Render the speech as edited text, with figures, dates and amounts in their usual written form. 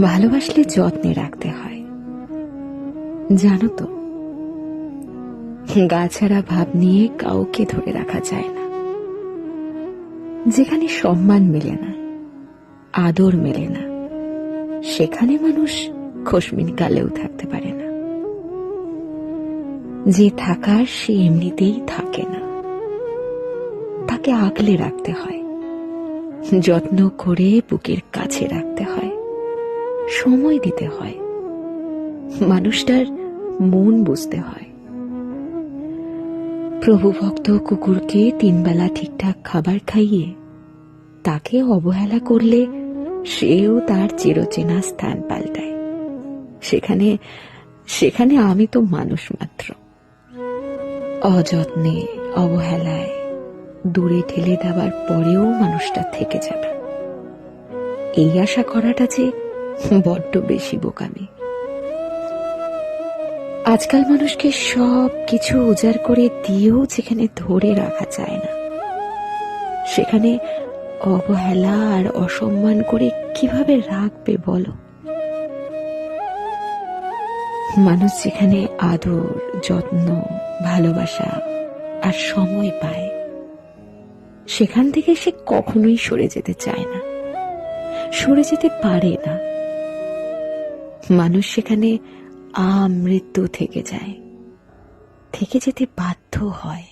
ভালোবাসলে যত্নে রাখতে হয়, জানো তো। গাছাড়া ভাব নিয়ে কাউকে ধরে রাখা যায় না। যেখানে সম্মান মেলে না, আদর মেলে না, সেখানে মানুষ খোশমিন কালেও থাকতে পারে না। যে থাকার সে এমনিতেই থাকে না, তাকে আগলে রাখতে হয়, যত্ন করে বুকের কাছে রাখতে হয়, সময় দিতে হয়, মানুষটার মন বুঝতে হয়। প্রভু ভক্ত কুকুরকে 3 বেলা ঠিকঠাক খাবার খাইয়ে তাকে অবহেলা করলে সেও তার চিরচেনা স্থান পাল্টায়। সেখানে সেখানে আমি তো মানুষ মাত্র। অযত্নে, অবহেলায় দূরে ঠেলে দেওয়ার পরেও মানুষটা থেকে যাবে, এই আশা করাটা যে বড্ড বেশি বোকামি। আজকাল মানুষকে সব কিছু উজাড় করে দিয়েও যেখানে ধরে রাখা যায় না, সেখানে অবহেলা আর অসম্মান করে কিভাবে রাখবে বলো? মানুষ যেখানে আদর, যত্ন, ভালোবাসা আর সময় পায়, সেখান থেকে সে কখনোই সরে যেতে চায় না, সরে যেতে পারে না। মানুষ সেখানে আমৃত্যু থেকে যায়, থেকে যেতে বাধ্য হয়।